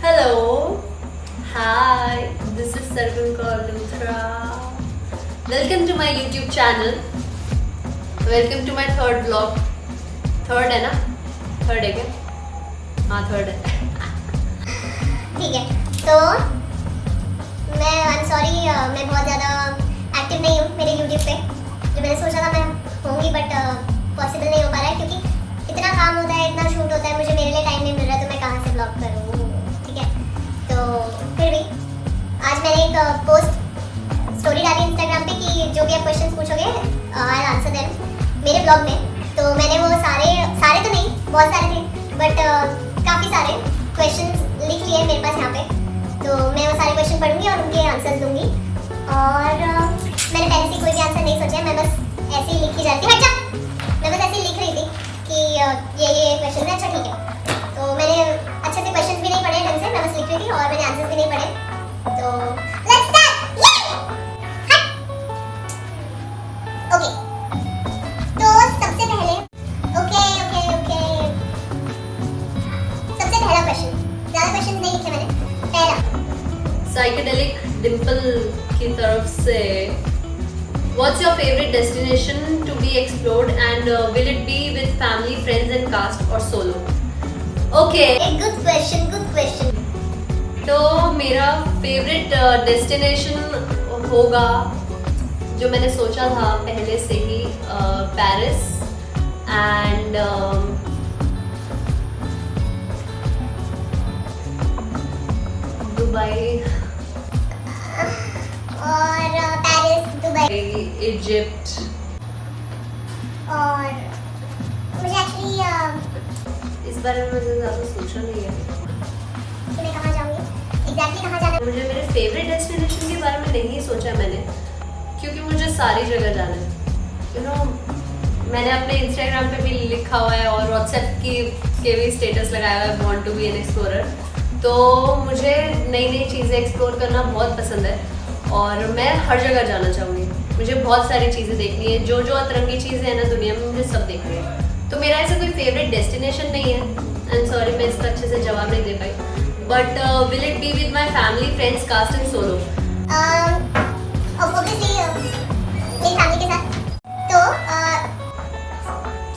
Hello, hi, this is Sargun Kaur Luthra. Welcome to my YouTube channel. Welcome to my third vlog. Third है ना? Third है क्या? हाँ third है. ठीक है, तो I'm sorry, मैं बहुत ज़्यादा एक्टिव नहीं हूँ मेरे YouTube पे. जो मैंने सोचा था मैं होंगी बट पॉसिबल नहीं हो पा रहा है क्योंकि इतना काम होता है, इतना शूट होता है, मुझे मेरे लिए टाइम नहीं मिल रहा है, तो मैं कहाँ से ब्लॉग करूँ. ठीक है, तो फिर भी आज मैंने एक पोस्ट स्टोरी डाली इंस्टाग्राम पे कि जो भी आप क्वेश्चन पूछोगे आई आंसर देम मेरे ब्लॉग में. तो मैंने वो सारे तो नहीं, बहुत सारे थे बट काफ़ी सारे क्वेश्चंस लिख लिए मेरे पास यहाँ पे. तो मैं वो सारे क्वेश्चन पढ़ूंगी और उनके आंसर्स दूंगी. और मैंने पहले से कोई भी आंसर नहीं सोचा है, मैं बस ऐसे ही लिखी जाती हूँ. मैं बस ऐसे ही लिख रही थी कि ये क्वेश्चन है. अच्छा ठीक है, तो मैंने अच्छे से क्वेश्चन भी नहीं पढ़े ढंग से, मैं बस लिख रही थी और मैंने आंसर्स भी नहीं पढ़े. तो लेट्स स्टार्ट. ओके, तो सबसे पहले ओके सबसे पहला क्वेश्चन, ज़्यादा क्वेश्चन नहीं लिखे मैंने. पहला साइकेडेलिक डिम्पल की तरफ से What's your favorite destination to be explored and will it be with family, friends and cast or solo? Okay. Good question. तो मेरा फेवरेट डेस्टिनेशन होगा जो मैंने सोचा था पहले से ही, पेरिस एंड दुबई और पेरिस, दुबई, इजिप्ट. और मुझे एक्चुअली इस बारे में मुझे ज़्यादा सोचा नहीं है कि मैं कहाँ जाऊँगी, एग्जैक्टली कहाँ जाना. मुझे मेरे फेवरेट डेस्टिनेशन के बारे में नहीं सोचा मैंने, क्योंकि मुझे सारी जगह जाना है. यू नो, मैंने अपने इंस्टाग्राम पे भी लिखा हुआ है और व्हाट्सएप के भी स्टेटस लगाया हुआ है, want to be an explorer. तो मुझे नई नई चीज़ें एक्सप्लोर करना बहुत पसंद है और मैं हर जगह जाना चाहूँगी. मुझे बहुत सारी चीज़ें देखनी है, जो जो अतरंगी चीज़ें हैं ना दुनिया में, मुझे सब देखनी है. तो मेरा ऐसा कोई फेवरेट डेस्टिनेशन नहीं है. आई एम सॉरी, मैं इसका अच्छे से जवाब नहीं दे पाई. But will it be with my family, friends, cast and solo? Obviously मेरी फैमिली के साथ. तो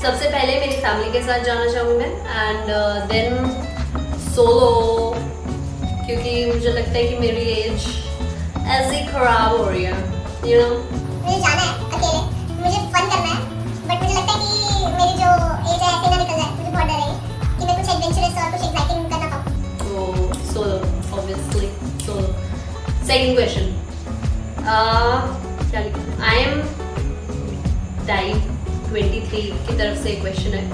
सबसे पहले मेरी फैमिली के साथ जाना चाहूँगी मैं एंड देन सोलो, क्योंकि मुझे लगता है कि मेरी एज ऐसे ही खराब हो रही है. यू नो, मुझे जाना है अकेले, मुझे फन करना है, बट मुझे लगता है कि मेरी जो एज है ऐसे ना निकल जाए. मुझे बहुत डर है कि मैं कुछ एडवेंचरस और कुछ एक्साइटिंग करना पाऊँ. तो solo, obviously solo. Second question, क्या लिखा? आई एम टाइप 23 की तरफ से क्वेश्चन है.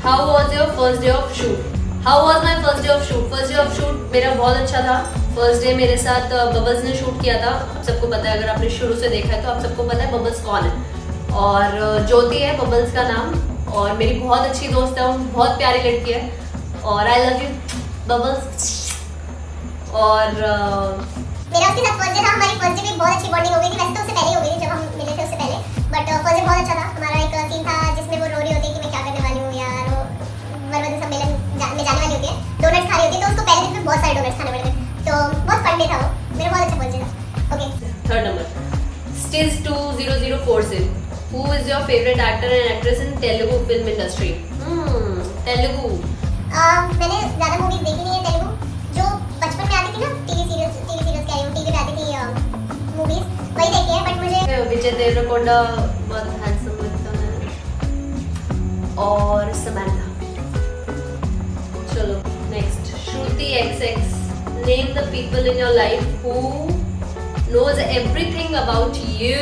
How was your first day of shoot? How was my first day of shoot? First day of shoot मेरा बहुत अच्छा था. फर्स्ट डे मेरे साथ बबल्स ने शूट किया था. आप सबको पता है, अगर आपने शुरू से देखा है तो आप सबको पता है बबल्स कौन है. और ज्योति है बबल्स का नाम, और मेरी बहुत अच्छी दोस्त है, वो बहुत प्यारी लड़की है और आई लव यू बबल्स. और मेरा उसके साथ फर्स्ट डे था. हमारी फर्स्ट डे में बहुत अच्छी बॉन्डिंग हो गई थी. वैसे तो उससे पहले हो गई थी जब हम मिले थे, उससे पहले. बट फर्स्ट डे बहुत अच्छा था. हमारा एक सीन था जिसमें वो रो रही होती है कि मैं क्या करने वाली हूँ यार. वो वरवधु सम्मेलन में जाने वाली होती है, डोनट्स खा रही होती है, तो उसको पहले दिन में बहुत सारे डोनट्स खाने पड़ते. तो बहुत फन डे था वो. मेरा बहुत अच्छा फर्स्ट डे था. Okay, third number, Stiz 20047. Who is your favorite actor and actress in Telugu film industry? Telugu. मैंने ज़्यादा मूवीज देखी नहीं है तेलुगु. जो बचपन में आती थी ना, टीवी सीरियल्स कह रही हूँ, टीवी पे आती थी मूवीज, वही देखी है. बट मुझे विजय देवरकोंडा बहुत हैंडसम लगता है, और समंथा. चलो next, Shruti XX. Name the people in your life who knows everything about you.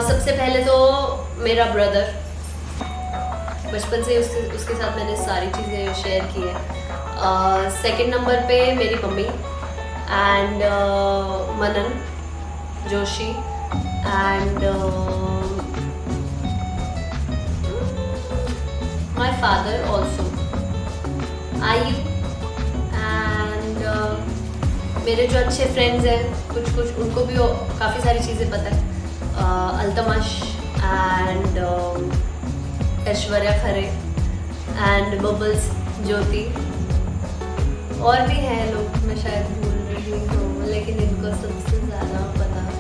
सबसे पहले तो मेरा ब्रदर, बचपन से उसके साथ मैंने सारी चीज़ें शेयर की है. सेकंड नंबर पे मेरी mummy and Manan Joshi and my father also, आयु. एंड मेरे जो अच्छे फ्रेंड्स हैं कुछ उनको भी काफ़ी सारी चीज़ें पता है. Altamash and Aishwarya Khare and Bubbles, Jyoti और भी हैं लोग, मैं शायद भूल रही हूँ, लेकिन इनको सबसे ज़्यादा पता है।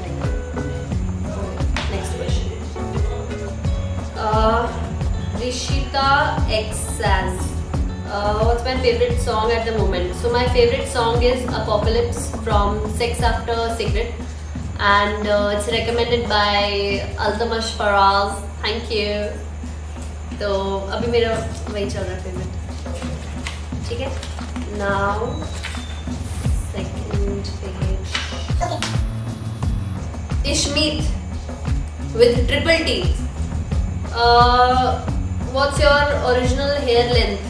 Next question, Rishita X says, what's my favorite song at the moment? So my favorite song is Apocalypse from Sex After Cigarette, and it's recommended by Altamash Faraz. Thank you. तो अभी मेरा वही चल रहा है फेवरेट, ठीक है। Now second page, Ishmeet with triple T. What's your original hair length?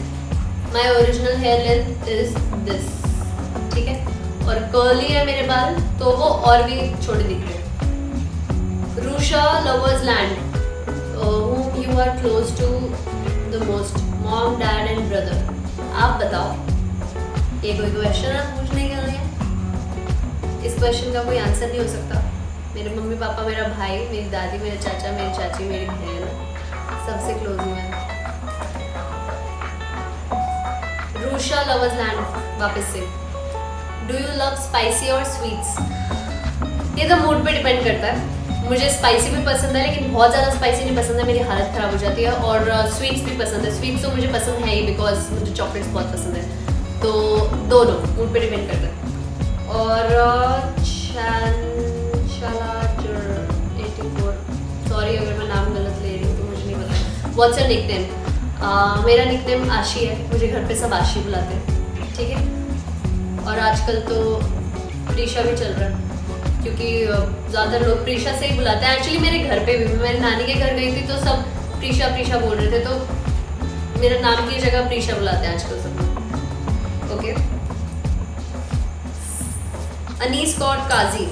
My original hair length is this, ठीक है। और कर्ली है मेरे बाल, तो वो और भी छोटे दिखते हैं। Rusha lovers land, whom you are close to the most? Mom, dad and brother. आप बताओ, ये कोई क्वेश्चन आप पूछने के लिए? इस क्वेश्चन का कोई आंसर नहीं हो सकता। मेरे मम्मी पापा, मेरा भाई, मेरी दादी, मेरे चाचा, मेरी चाची, मेरी बहन, सबसे क्लोज हूँ मैं। रूशा लवर्स लैंड वापस से, डू यू लव स्पाइसी और स्वीट्स? ये तो मूड पे डिपेंड करता है। मुझे स्पाइसी भी पसंद है, लेकिन बहुत ज़्यादा स्पाइसी नहीं पसंद है, मेरी हालत ख़राब हो जाती है। और स्वीट्स भी पसंद है। स्वीट्स तो मुझे पसंद है ही, बिकॉज मुझे चॉकलेट्स बहुत पसंद है। तो दोनों मूड पे डिपेंड करता है। और शालाजर 84, सॉरी अगर मैं नाम गलत ले रही हूँ तो मुझे नहीं पता। What's your nickname? मेरा निकनेम आशी है, मुझे घर पे सब आशी बुलाते हैं, ठीक है। और आजकल तो प्रीशा भी चल रहा है, क्योंकि ज़्यादातर लोग प्रीशा से ही बुलाते हैं। एक्चुअली मेरे घर पे भी, मेरी नानी के घर गई थी तो सब प्रीशा प्रीशा बोल रहे थे, तो मेरा नाम की जगह प्रीशा बुलाते हैं आजकल सब। Okay. Anees Scott Kazi,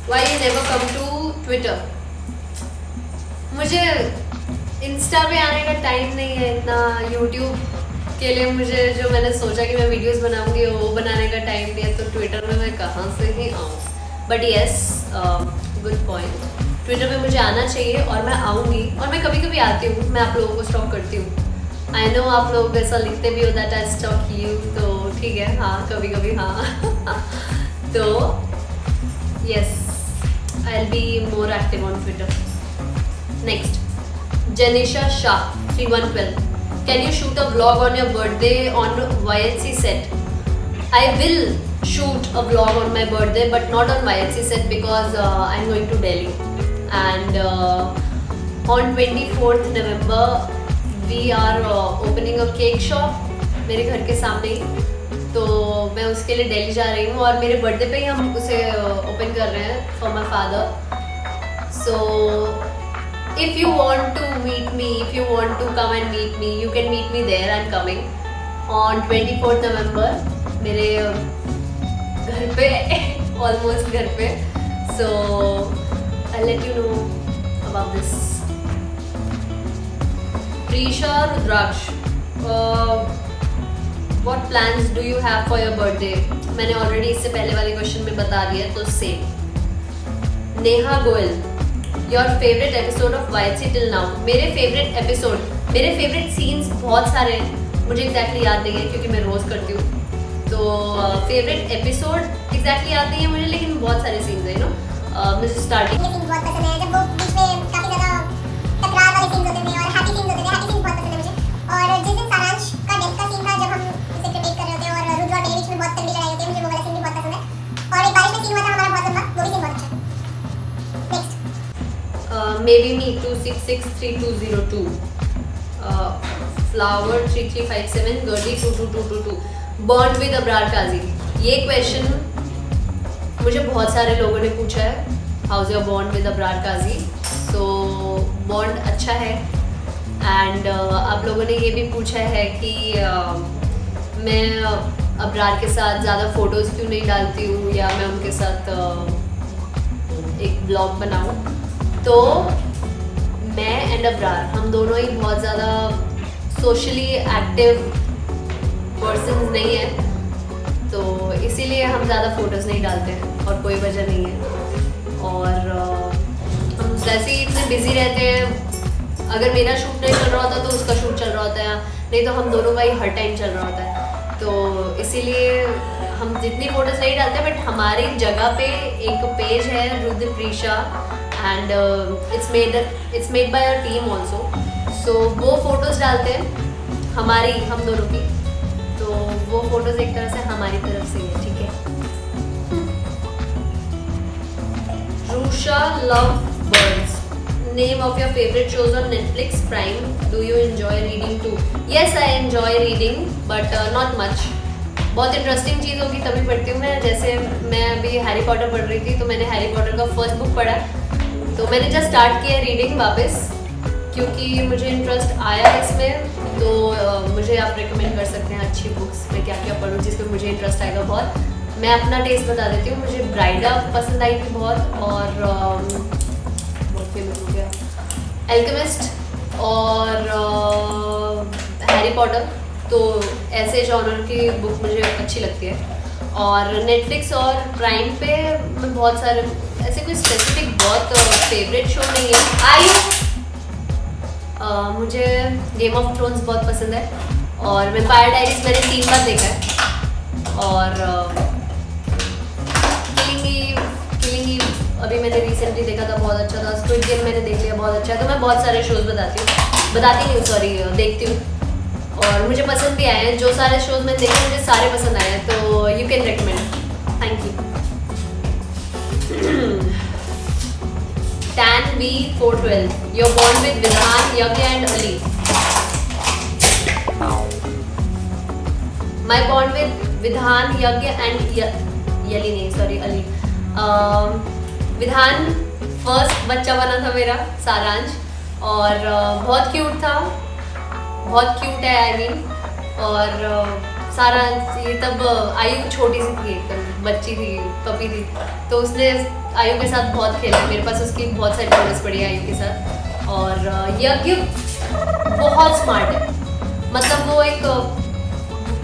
why you never come to Twitter? मुझे इंस्टा पे आने का टाइम नहीं है इतना। यूट्यूब के लिए मुझे, जो मैंने सोचा कि मैं वीडियोस बनाऊंगी, वो बनाने का टाइम नहीं है, तो ट्विटर में मैं कहाँ से ही आऊँ। But yes, good point, Twitter पे मुझे आना चाहिए और मैं आऊँगी। और मैं कभी कभी आती हूँ, मैं आप लोगों को स्टॉक करती हूँ। आई नो आप लोग ऐसा लिखते भी हो दैट आई स्टॉक यू, तो ठीक है, हाँ कभी कभी हाँ। तो yes, I will be more active on Twitter. Next, Janisha Shah 3112, can you shoot a vlog on your birthday on YHC set? I will shoot a vlog on my birthday, but not on YHC set because I'm going to Delhi, and on 24th November we are opening a cake shop मेरे घर के सामने ही, तो मैं उसके लिए दिल्ली जा रही हूँ और मेरे बर्थडे पे ही हम उसे ओपन कर रहे हैं for my father. So if you want to meet me, if you want to come and meet me, you can meet me there. I'm coming on 24th November मेरे घर पे, almost घर पे। So I'll let you know about this. Prisha Rudraksh, what plans do you have for your birthday? मैंने already इससे पहले वाले question में बता दिया, तो same। Neha Goyal, your favourite episode of YHC till now? मेरे फेवरेट एपिसोड, मेरे फेवरेट सीन्स बहुत सारे हैं, मुझे एग्जैक्टली याद नहीं है क्योंकि मैं रोज़ करती हूँ। तो फेवरेट एपिसोड एग्जैक्टली याद नहीं है मुझे, लेकिन बहुत सारे सीन्स हैं। मुझे स्टार्टिंग ये सीन बहुत पसंद है, जब वो बीच में काफी ज्यादा टकरार वाले सीन्स होते थे और हैप्पी सीन्स होते थे। हैप्पी सीन बहुत पसंद है मुझे। और जिस दिन सारांश का डेथ का सीन था, जब हम उसे क्रिटिक कर रहे होते हैं और रुद्र और मेरे बीच में बहुत तगड़ी लड़ाई होती है, मुझे वो वाला सीन भी बहुत पसंद है। और एक बारिश में सीन हुआ था हमारा बहुत लंबा, वो भी सीन बहुत अच्छा है। maybe me 2663202, flower 3357, girly 22222, bond with Abrar काजी। ये क्वेश्चन मुझे बहुत सारे लोगों ने पूछा है, how's your bond with Abrar Kazi? So bond अच्छा है। एंड आप लोगों ने ये भी पूछा है कि मैं अबरार के साथ ज़्यादा फ़ोटोज़ क्यों नहीं डालती हूँ, या मैं उनके साथ एक ब्लॉग बनाऊँ। तो मैं एंड अबरार, हम दोनों ही बहुत ज़्यादा सोशली एक्टिव पर्सन्स नहीं हैं, तो इसीलिए हम ज़्यादा फ़ोटोज़ नहीं डालते हैं, और कोई वजह नहीं है। और हम वैसे ही इतने बिज़ी रहते हैं, अगर मेरा शूट नहीं चल रहा होता तो उसका शूट चल रहा होता है, नहीं तो हम दोनों का ही हर टाइम चल रहा होता है। तो इसी इसीलिए हम जितनी फोटोज नहीं डालते, बट हमारी जगह पे एक पेज है Rudraprisha and it's made by our team also. So वो फोटोज डालते हैं हमारी, हम दोनों की, तो वो फोटोज एक तरह से हमारी तरफ से है, ठीक है। Rusha love birds, name of your favorite shows on Netflix, Prime. Do you enjoy reading too? Yes, I enjoy reading, but not much. बहुत इंटरेस्टिंग चीज़ होगी तभी पढ़ती हूँ मैं। जैसे मैं अभी हैरी पॉटर पढ़ रही थी, तो मैंने हैरी पॉटर का फर्स्ट बुक पढ़ा, तो मैंने जस्ट स्टार्ट किया रीडिंग वापस, क्योंकि मुझे इंटरेस्ट आया इसमें। तो मुझे आप रिकमेंड कर सकते हैं अच्छी बुक्स, मैं क्या क्या पढूं जिसमें मुझे इंटरेस्ट आएगा बहुत। मैं अपना टेस्ट बता देती हूँ, मुझे ब्राइडा पसंद आई थी बहुत, और फेमस हो गया एल्केमिस्ट और हैरी पॉटर। तो ऐसे जॉनर की बुक मुझे अच्छी लगती है। और नेटफ्लिक्स और प्राइम पे मैं बहुत सारे, ऐसे कोई स्पेसिफिक बहुत फेवरेट शो नहीं है। मुझे गेम ऑफ थ्रोन्स बहुत पसंद है, और वैम्पायर डायरीज मैंने 3 बार देखा है, और किलिंग ईव अभी मैंने रिसेंटली देखा था, बहुत अच्छा था। स्क्विड गेम मैंने देख लिया, बहुत अच्छा है। तो मैं बहुत सारे शोज देखती हूँ, और मुझे पसंद भी आए हैं। जो सारे शोज मैंने देखे मुझे सारे पसंद आए हैं, तो you can recommend. Thank you. Tan V412, you're born with Vidhan, Yagya and Ali. My born with Vidhan, Yagya and Yali नहीं, sorry, Ali. विधान फर्स्ट बच्चा बना था मेरा, सारांश, और बहुत क्यूट था, बहुत क्यूट है आई मीन। और सारांश, ये तब आयु छोटी सी थी, एकदम बच्ची थी, पपी थी, तो उसने आयु के साथ बहुत खेला। मेरे पास उसकी बहुत सारी फोटोज पड़ी है आयु के साथ। और यज्ञ बहुत स्मार्ट है, मतलब वो एक,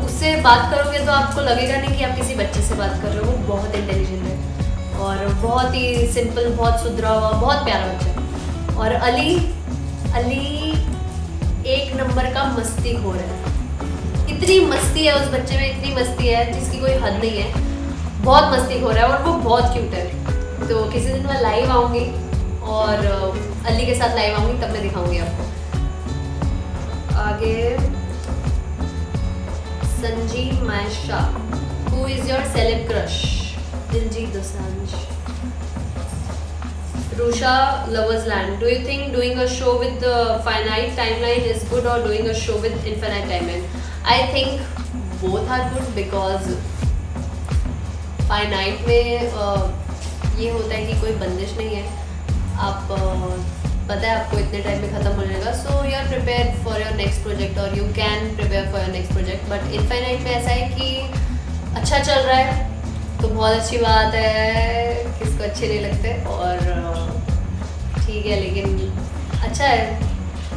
उससे बात करोगे तो आपको लगेगा नहीं कि आप किसी बच्चे से बात कर रहे हो। वो बहुत इंटेलिजेंट है और बहुत ही सिंपल, बहुत सुधरा हुआ, बहुत प्यारा बच्चा है। और अली एक नंबर का मस्तीखोर है। इतनी मस्ती है उस बच्चे में, इतनी मस्ती है जिसकी कोई हद नहीं है। बहुत मस्तीखोर है और वो बहुत क्यूट है। तो किसी दिन मैं लाइव आऊँगी और अली के साथ लाइव आऊँगी, तब मैं दिखाऊंगी आपको। आगे Sanjeev Maysha, who is your celeb crush? Diljit Dosanjh. Rusha Lovers Land, do you think doing a show with the finite timeline is good or doing a show with infinite timeline? I think both are good because finite में ये होता है कि कोई बंदिश नहीं है, आप पता है आपको इतने टाइम में ख़त्म हो जाएगा, so you are prepared for your next project or you can prepare for your next project. But infinite में ऐसा है कि अच्छा चल रहा है तो बहुत अच्छी बात है, किसको अच्छे नहीं लगते, और ठीक है, लेकिन अच्छा है,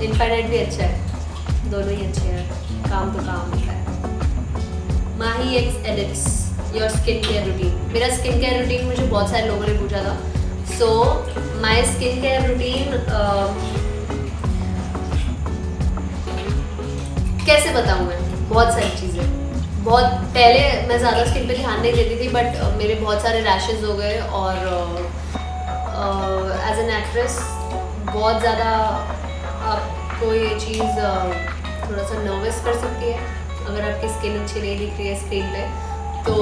इनफाइनाइट भी अच्छा है, दोनों ही अच्छे हैं, काम तो काम होता है। Mahi X edits, your skin care routine. मेरा स्किन केयर रूटीन मुझे बहुत सारे लोगों ने पूछा था। So my skin care routine कैसे बताऊँ मैं, बहुत सारी चीज़ें। बहुत पहले मैं ज़्यादा स्किन पे ध्यान नहीं देती थी, बट मेरे बहुत सारे रैशेज हो गए, और एज एन एक्ट्रेस बहुत ज़्यादा आपको ये चीज़ थोड़ा सा नर्वस कर सकती है अगर आपकी स्किन अच्छी नहीं दिख रही है स्क्रीन पे। तो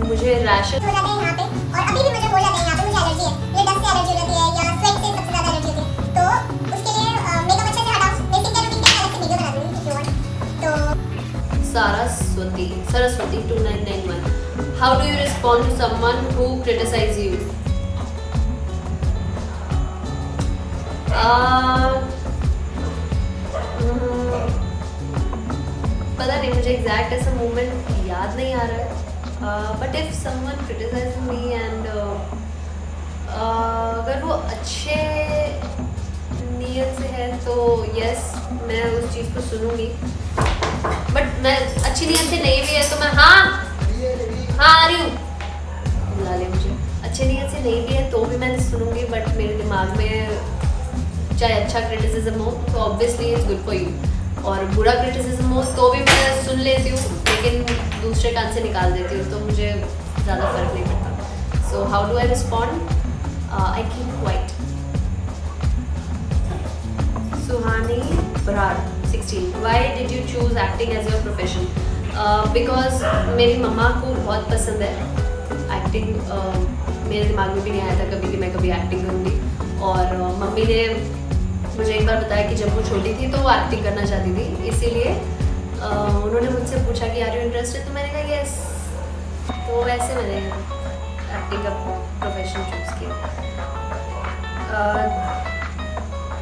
मुझे रैशेज हो जाते हैं यहाँ पे, और अभी भी मुझे हो जाते हैं यहाँ पे, मुझे एलर्जी है, मुझे डस्ट से एलर्जी होती है या स्वेट से सबसे ज़्यादा एलर्जी होती है। तो उसके लिए मेकअप अच्छे से हटाओ, मैं स्किन केयर रूटीन का अलग से वीडियो बना दूँगी इफ यू वांट। तो Saraswati 2991, how do you respond to someone who criticize you? पता नहीं, मुझे एग्जैक्ट ऐसा मोमेंट याद नहीं आ रहा है, but if someone criticise me and अगर वो अच्छे नियत से है तो यस, मैं उस चीज़ को सुनूंगी। बट मैं अच्छी नियत से नहीं भी है तो मैं हाँ आ रही हूँ, बुला ले मुझे। अच्छी नियत से नहीं भी है तो भी मैं सुनूंगी, बट मेरे दिमाग में चाहे अच्छा क्रिटिसिज्म हो तो obviously it's good for you, और बुरा क्रिटिसिज्म हो तो भी मैं सुन लेती हूँ, लेकिन दूसरे दूसरे कान से निकाल देती हूँ, तो मुझे ज़्यादा फर्क नहीं पड़ता. So how do I respond? I keep quiet. Suhani Brar 16. Why did you choose acting as your profession? Because मेरी मम्मा को बहुत पसंद है एक्टिंग. मेरे दिमाग में भी नहीं आया था कभी कि मैं कभी एक्टिंग करूँगी. और मम्मी ने मुझे एक बार बताया कि जब वो छोटी थी तो वो एक्टिंग करना चाहती थी, इसीलिए उन्होंने मुझसे पूछा कि आर यू इंटरेस्टेड, तो मैंने कहा यस. तो वैसे मैंने एक्टिंग का प्रोफेशन चूज़ किया.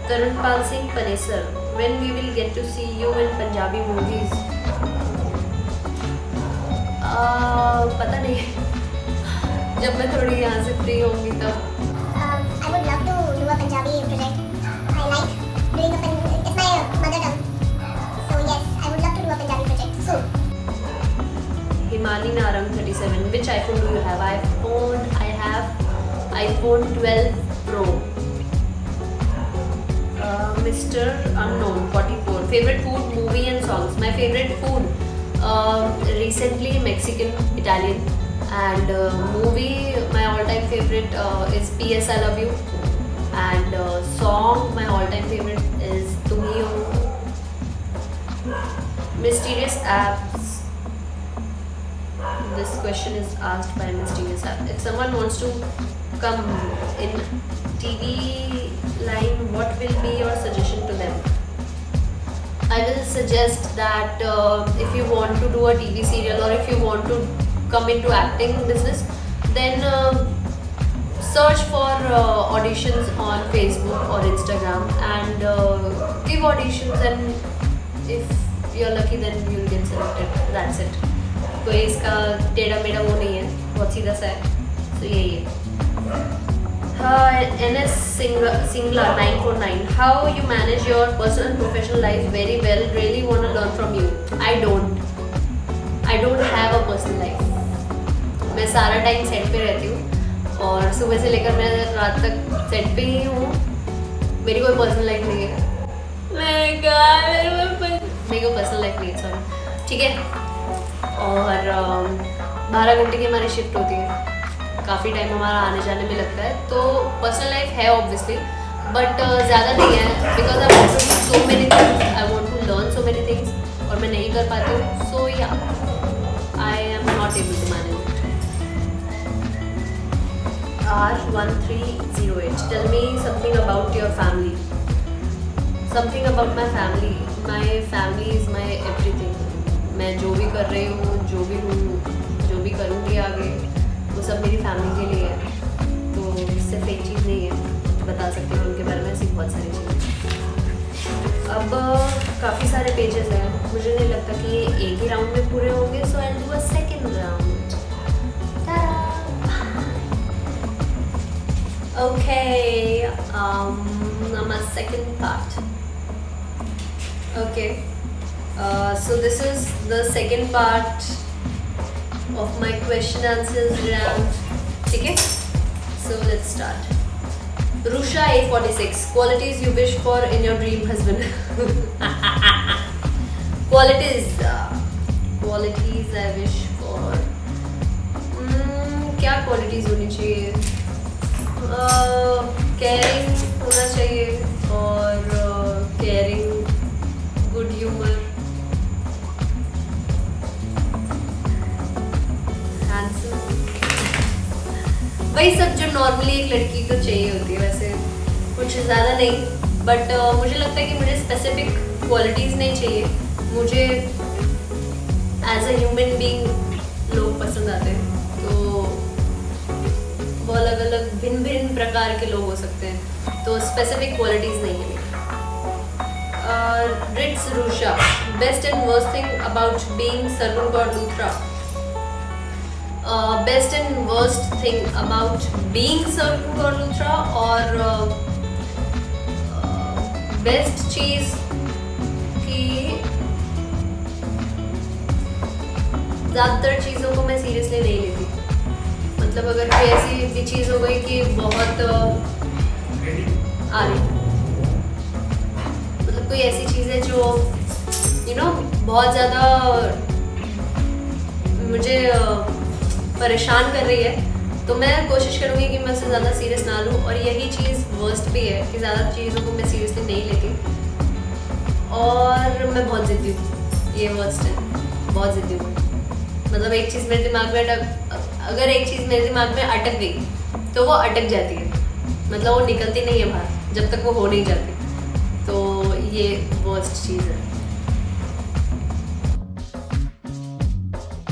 Tarunpal Singh Panesar, when we will get to see you in Punjabi movies? पता नहीं, जब मैं थोड़ी यहाँ से फ्री होंगी तब. I would love to do a Punjabi project. I like doing it's my mother tongue. So yes, I would love to do a Punjabi project soon. Himani Narang 37. Which iPhone do you have? I have iPhone 12 Pro. Mr. Unknown 44. Favorite food, movie and songs. My favorite food recently Mexican, Italian, and movie my all-time favorite is P.S. I Love You, and song my all-time favorite is Tum Hi Ho. Mysterious apps. This question is asked by Mysterious App. If someone wants to come in TV line, what will be your suggestion to them? I will suggest that if you want to do a TV serial or if you want to come into acting business, then search for auditions on Facebook or Instagram and give auditions, and if you're lucky then you'll get selected. That's it. कोई इसका टेढ़ा मेढ़ा वो नहीं है, बहुत सीधा सा है. तो यही है. NS Singla 949. How you manage your personal and professional life very well. Really want to learn from you. I don't have a personal life. मैं सारा टाइम सेट पे रहती हूँ और सुबह से लेकर मैं रात तक सेट पे ही हूँ. मेरी कोई पर्सनल लाइफ नहीं है. मेरी कोई पर्सनल लाइफ नहीं है, सॉरी. ठीक है. और 12 घंटे की हमारी शिफ्ट होती है, काफ़ी टाइम हमारा आने जाने में लगता है, तो पर्सनल लाइफ है ऑब्वियसली, बट ज़्यादा नहीं है. Because I want to do so many things, I want to learn so many things, और मैं नहीं कर पाती हूँ. So yeah I am not able to manage it. R1308. Tell me something about your family. Something about my family. My family is my everything. मैं जो भी कर रही हूँ, जो भी हूँ, जो भी करूँगी आगे, वो सब मेरी फैमिली के लिए है. तो सिर्फ एक चीज़ नहीं है, बता सकती हूँ उनके बारे में ऐसी बहुत सारी चीज़ें. अब काफ़ी सारे पेजेस हैं, मुझे नहीं लगता कि ये एक ही राउंड में पूरे होंगे. So I will do a second round. Okay, my second part. Okay, so this is the second part of my question answers round. Okay, so let's start. Rusha 846. Qualities you wish for in your dream husband. Qualities I wish for. क्या qualities होनी चाहिए? Caring होना चाहिए, और caring, good humour, handsome, वही सब जो normally एक लड़की को चाहिए होती है. वैसे कुछ ज़्यादा नहीं, बट मुझे लगता है कि मुझे स्पेसिफिक क्वालिटीज़ नहीं चाहिए. मुझे एज अ ह्यूमन बीइंग लोग पसंद आते हैं, तो वो अलग अलग भिन्न भिन्न प्रकार के लोग हो सकते हैं, तो स्पेसिफिक क्वालिटीज़ नहीं है. Rits Rusha. Best and worst thing about being Sarvan god Luthra. Best and worst thing about being Sarvan god Luthra, और बेस्ट चीज़ कि ज़्यादातर चीज़ों को मैं सीरियसली नहीं लेती. मतलब अगर कोई ऐसी भी चीज़ हो गई कि बहुत आ रही, मतलब कोई ऐसी चीज़ है जो बहुत ज़्यादा मुझे परेशान कर रही है, तो मैं कोशिश करूँगी कि मैं उससे ज़्यादा सीरियस ना लूँ। और यही चीज़ वर्स्ट भी है कि ज़्यादा चीज़ों को मैं सीरियसली नहीं लेती, और मैं बहुत ज़िद्दी हूँ। ये वर्स्ट है, बहुत ज़िद्दी हूँ। मतलब एक चीज़ मेरे दिमाग में अगर एक चीज़ मेरे दिमाग में अटक गई तो वो अटक जाती है, मतलब वो निकलती नहीं है बाहर जब तक वो हो नहीं जाती। तो ये वर्स्ट चीज़ है।